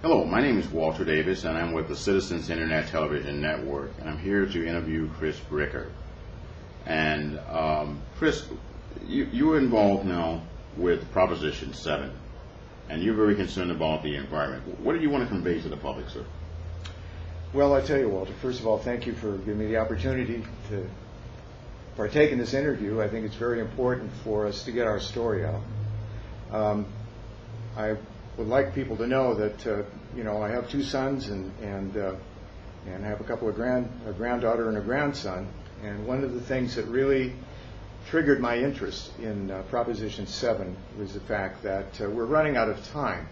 Hello, my name is Walter Davis, and I'm with the Citizens Internet Television Network, and I'm here to interview Chris Bricker. And Chris, you are involved now with Proposition 7, and you're very concerned about the environment. What do you want to convey to the public, sir? Well, I tell you, Walter, first of all, thank you for giving me the opportunity to partake in this interview. I think it's very important for us to get our story out. I would like people to know that I have two sons and I have a couple of a granddaughter and a grandson. And one of the things that really triggered my interest in Proposition 7 was the fact that we're running out of time,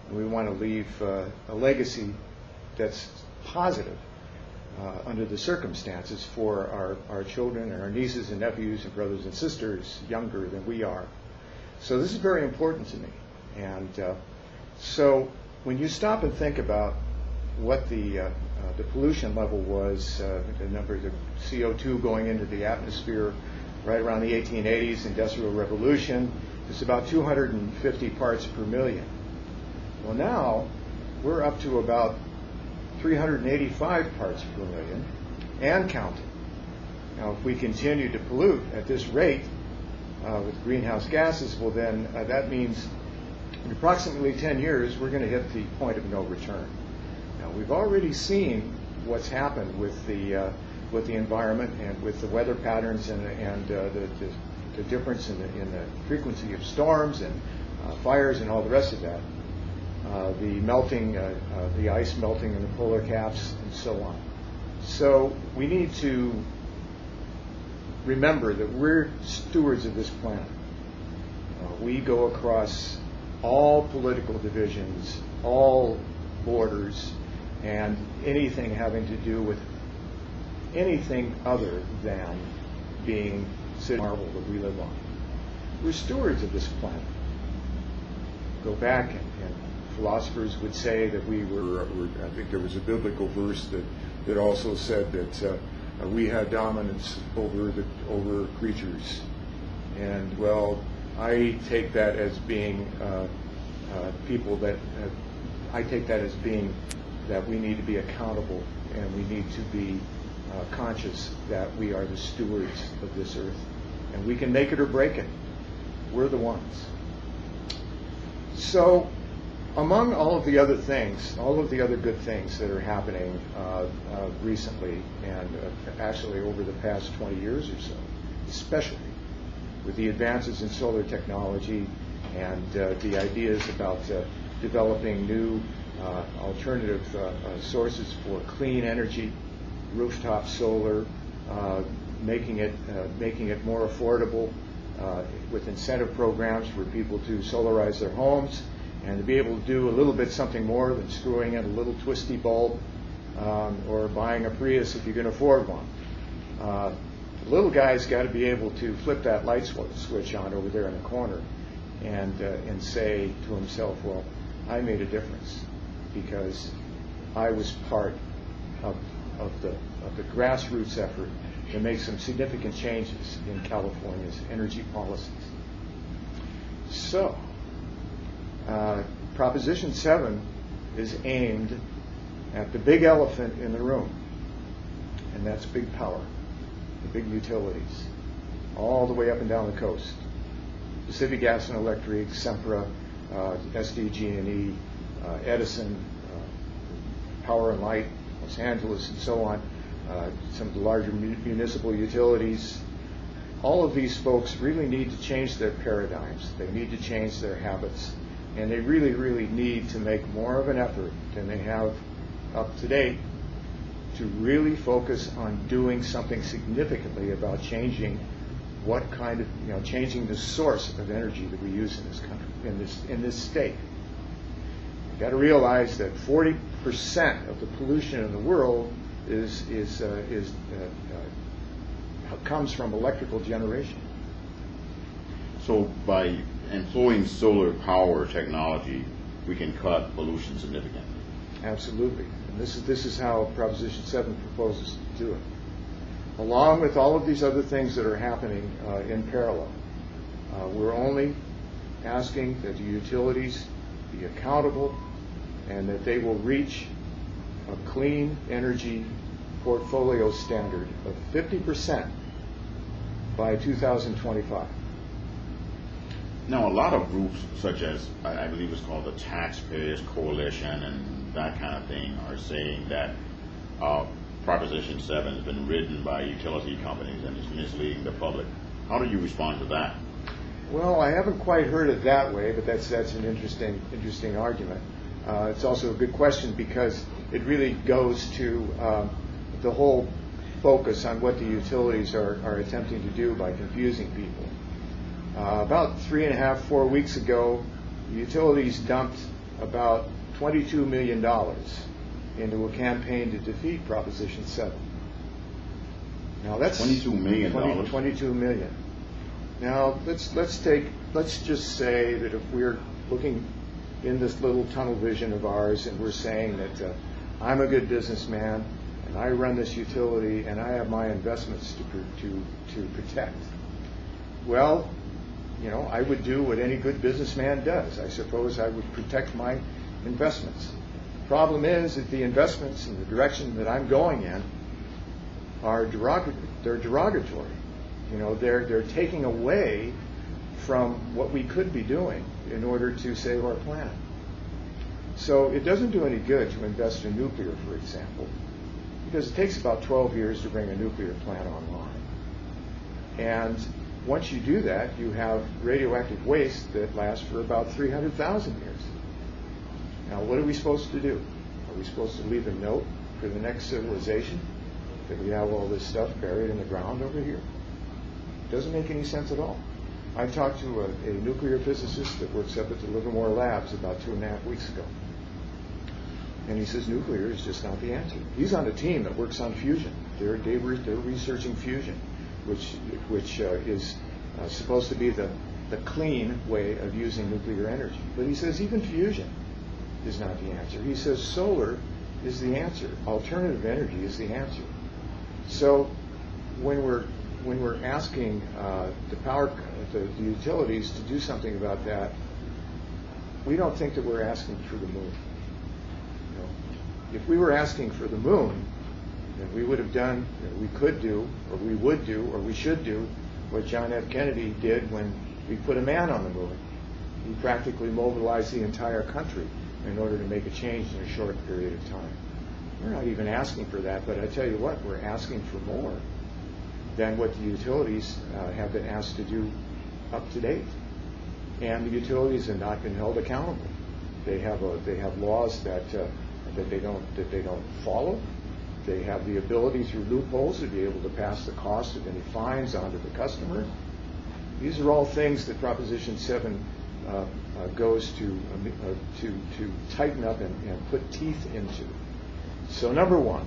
and we want to leave a legacy that's positive under the circumstances for our children and our nieces and nephews and brothers and sisters younger than we are. So this is very important to me. And so when you stop and think about what the pollution level was, the number of CO2 going into the atmosphere right around the 1880s, Industrial Revolution, it's about 250 parts per million. Well, now we're up to about 385 parts per million and counting. Now, if we continue to pollute at this rate with greenhouse gases, well then that means in approximately 10 years we're going to hit the point of no return. Now, we've already seen what's happened with the environment and with the weather patterns and the difference in the frequency of storms and fires and all the rest of that. The ice melting in the polar caps and so on. So we need to remember that we're stewards of this planet. We go across all political divisions, all borders, and anything having to do with anything other than being the marvel that we live on. We're stewards of this planet. Go back and philosophers would say that I think there was a biblical verse that also said that we had dominance over creatures. And well, I take that as being that we need to be accountable, and we need to be conscious that we are the stewards of this earth, and we can make it or break it. We're the ones. So, among all of the other things, all of the other good things that are happening recently, and actually over the past 20 years or so, especially with the advances in solar technology and the ideas about developing new alternative sources for clean energy, rooftop solar, making it more affordable with incentive programs for people to solarize their homes, and to be able to do a little bit something more than screwing in a little twisty bulb or buying a Prius if you can afford one. The little guy's got to be able to flip that light switch on over there in the corner and say to himself, well, I made a difference because I was part of the grassroots effort to make some significant changes in California's energy policies. So, Proposition 7 is aimed at the big elephant in the room, and that's big power, the big utilities, all the way up and down the coast. Pacific Gas and Electric, Sempra, SDG&E, Edison, Power and Light, Los Angeles, and so on, some of the larger municipal utilities. All of these folks really need to change their paradigms. They need to change their habits. And they really, really need to make more of an effort than they have up to date to really focus on doing something significantly about changing changing the source of energy that we use in this country, in this state. You've got to realize that 40% of the pollution in the world comes from electrical generation. So by employing solar power technology, we can cut pollution significantly. Absolutely. And this is how Proposition 7 proposes to do it. Along with all of these other things that are happening in parallel, we're only asking that the utilities be accountable and that they will reach a clean energy portfolio standard of 50% by 2025. Now, a lot of groups, such as I believe it's called the Taxpayers Coalition and that kind of thing, are saying that Proposition 7 has been written by utility companies and is misleading the public. How do you respond to that? Well, I haven't quite heard it that way, but that's an interesting argument. It's also a good question because it really goes to the whole focus on what the utilities are attempting to do by confusing people. About 3.5, 4 weeks ago, the utilities dumped about $22 million into a campaign to defeat Proposition 7. Now that's $22 million. $22 million. Now let's just say that if we're looking in this little tunnel vision of ours and we're saying that I'm a good businessman and I run this utility and I have my investments to protect. Well, you know, I would do what any good businessman does. I suppose I would protect my investments. The problem is that the investments in the direction that I'm going in are derogatory. You know, they're taking away from what we could be doing in order to save our planet. So it doesn't do any good to invest in nuclear, for example, because it takes about 12 years to bring a nuclear plant online. And once you do that, you have radioactive waste that lasts for about 300,000 years. Now, what are we supposed to do? Are we supposed to leave a note for the next civilization that we have all this stuff buried in the ground over here? It doesn't make any sense at all. I talked to a nuclear physicist that works up at the Livermore Labs about 2.5 weeks ago. And he says nuclear is just not the answer. He's on a team that works on fusion. They're researching fusion, which is supposed to be the clean way of using nuclear energy. But he says even fusion is not the answer. He says solar is the answer. Alternative energy is the answer. So when we're asking the utilities to do something about that, we don't think that we're asking for the moon. You know, if we were asking for the moon, then we would have done, we could do, or we would do, or we should do what John F. Kennedy did when we put a man on the moon. He practically mobilized the entire country in order to make a change in a short period of time. We're not even asking for that, but I tell you what, we're asking for more than what the utilities have been asked to do up to date. And the utilities have not been held accountable. They have laws that they don't follow. They have the ability through loopholes to be able to pass the cost of any fines onto the customer. These are all things that Proposition 7 goes to tighten up and put teeth into. So number one,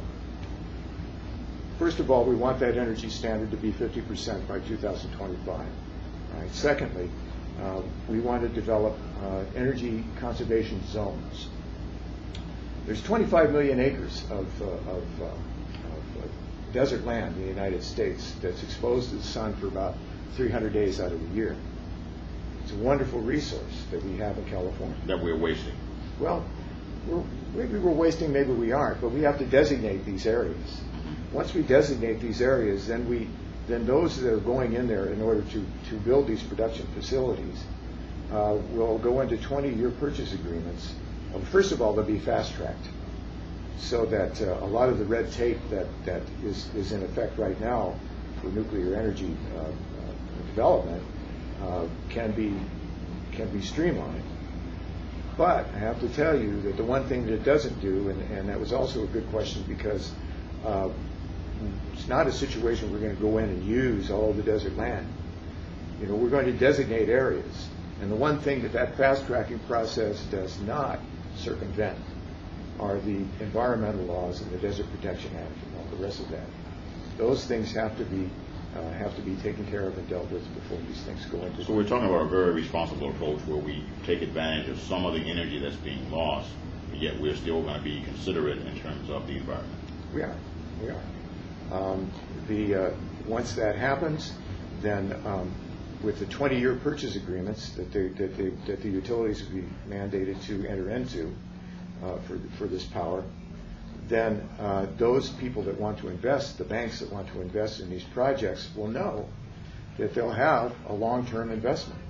first of all, we want that energy standard to be 50% by 2025. Right? Secondly, we want to develop energy conservation zones. There's 25 million acres of desert land in the United States that's exposed to the sun for about 300 days out of the year. It's a wonderful resource that we have in California. That we're wasting. Well, maybe we're wasting, maybe we aren't, but we have to designate these areas. Once we designate these areas, then those that are going in there in order to build these production facilities will go into 20-year purchase agreements. First of all, they'll be fast-tracked so that a lot of the red tape that is in effect right now for nuclear energy development can be streamlined. But I have to tell you that the one thing that it doesn't do, and that was also a good question because it's not a situation we're going to go in and use all the desert land. You know, we're going to designate areas. And the one thing that fast-tracking process does not circumvent are the environmental laws and the Desert Protection Act and all the rest of that. Those things have to be taken care of and dealt with before these things go into. So we're talking about a very responsible approach where we take advantage of some of the energy that's being lost, but yet we're still going to be considerate in terms of the environment. We are. Once that happens, then with the 20-year purchase agreements that the utilities will be mandated to enter into, for this power, then those people that want to invest, the banks that want to invest in these projects, will know that they'll have a long-term investment.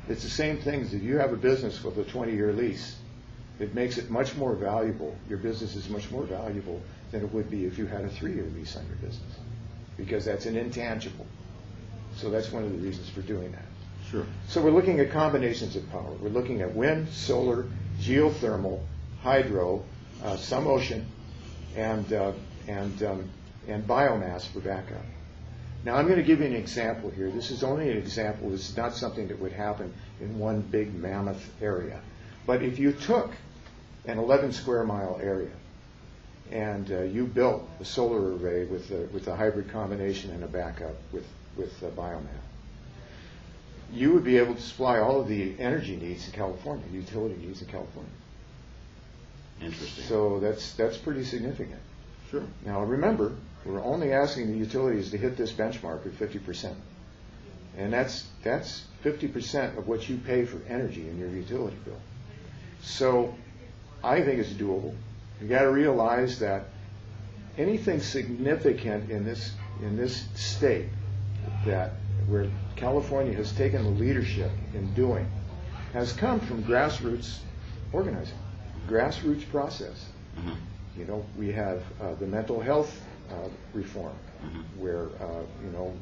It's the same thing as if you have a business with a 20-year lease. It makes it much more valuable. Your business is much more valuable than it would be if you had a 3-year lease on your business, because that's an intangible. So that's one of the reasons for doing that. Sure. So we're looking at combinations of power. We're looking at wind, solar, geothermal, hydro, some ocean, and biomass for backup. Now I'm going to give you an example here. This is only an example. This is not something that would happen in one big mammoth area. But if you took an 11 square mile area and you built a solar array with a hybrid combination and a backup with biomass, you would be able to supply all of the energy needs in California, utility needs in California. Interesting. So that's pretty significant. Sure. Now remember, we're only asking the utilities to hit this benchmark of 50%. And that's 50% of what you pay for energy in your utility bill. So I think it's doable. You got to realize that anything significant in this state that where California has taken the leadership in doing has come from grassroots organizing, grassroots process. Mm-hmm. You know, we have the mental health reform, where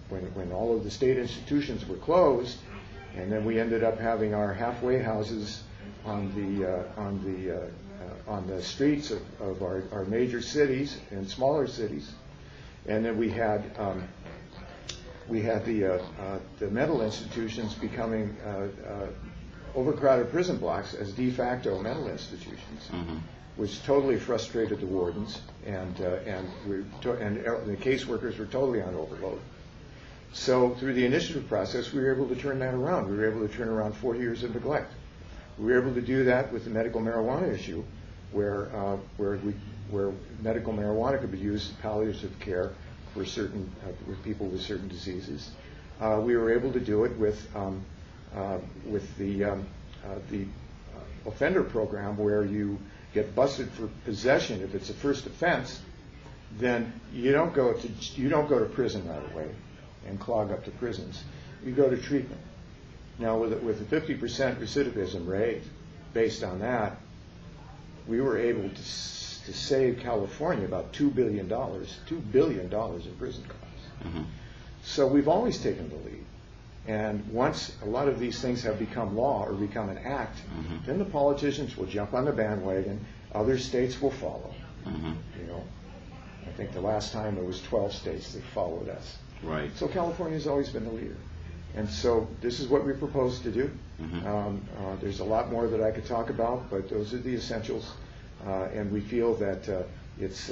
when all of the state institutions were closed, and then we ended up having our halfway houses on the streets of our major cities and smaller cities, and then we had the mental institutions becoming overcrowded prison blocks as de facto mental institutions, which totally frustrated the wardens, and the caseworkers were totally on overload. So through the initiative process, we were able to turn that around. We were able to turn around 40 years of neglect. We were able to do that with the medical marijuana issue, where medical marijuana could be used in palliative care for with people with certain diseases. We were able to do it with the offender program, where you get busted for possession if it's a first offense, then you don't go to prison right away and clog up the prisons. You go to treatment. Now with a 50% recidivism rate based on that, we were able to save California about $2 billion in prison costs. So we've always taken the lead. And once a lot of these things have become law or become an act, then the politicians will jump on the bandwagon. Other states will follow. You know, I think the last time it was 12 states that followed us. Right. So California's always been the leader. And so this is what we propose to do. There's a lot more that I could talk about, but those are the essentials. And we feel that it's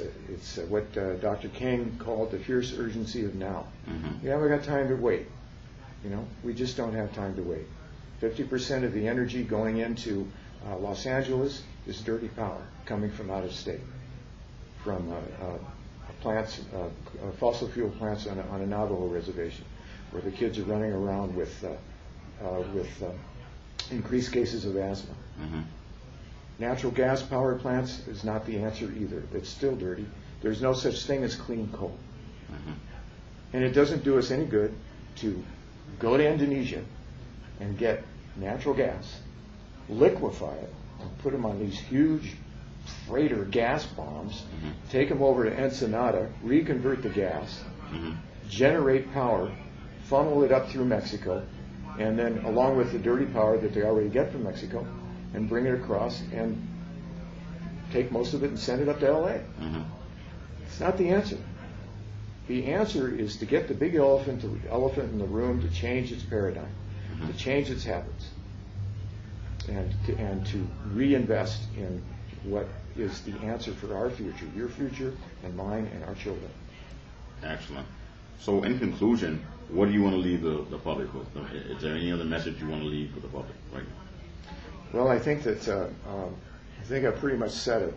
what Dr. King called the fierce urgency of now. We haven't got time to wait. You know, we just don't have time to wait. 50% of the energy going into Los Angeles is dirty power coming from out of state, from plants, fossil fuel plants on a Navajo reservation, where the kids are running around with increased cases of asthma. Natural gas power plants is not the answer either. It's still dirty. There's no such thing as clean coal. And it doesn't do us any good to go to Indonesia and get natural gas, liquefy it, and put them on these huge freighter gas bombs, take them over to Ensenada, reconvert the gas, generate power, funnel it up through Mexico, and then along with the dirty power that they already get from Mexico, and bring it across and take most of it and send it up to LA. It's not the answer. The answer is to get the big elephant in the room to change its paradigm, to change its habits, and to reinvest in what is the answer for our future, your future, and mine, and our children. Excellent. So in conclusion, what do you want to leave the public with? Is there any other message you want to leave for the public right now? Well, I think that I pretty much said it,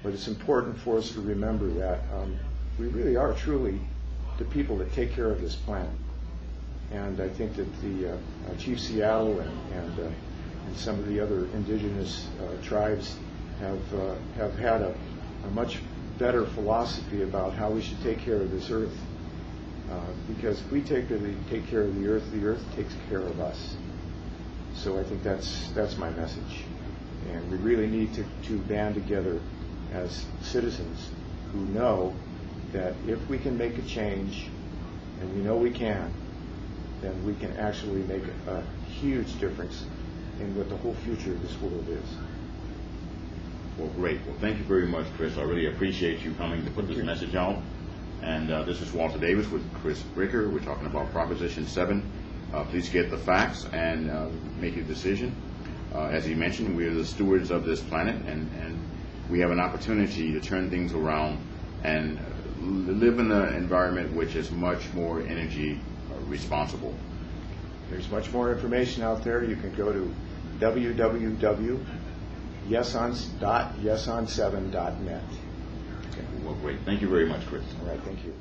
but it's important for us to remember that we really are truly the people that take care of this planet. And I think that the Chief Seattle and some of the other indigenous tribes have had a much better philosophy about how we should take care of this earth. Because if we take care of the earth takes care of us. So I think that's my message. And we really need to band together as citizens who know that if we can make a change, and we know we can, then we can actually make a huge difference in what the whole future of this world is. Well, great. Well, thank you very much, Chris. I really appreciate you coming to put this message out. And this is Walter Davis with Chris Bricker. We're talking about Proposition 7. Please get the facts and make a decision. As he mentioned, we are the stewards of this planet, and we have an opportunity to turn things around and live in an environment which is much more energy responsible. There's much more information out there. You can go to www.yeson7.net. Okay, well, great. Thank you very much, Chris. All right, thank you.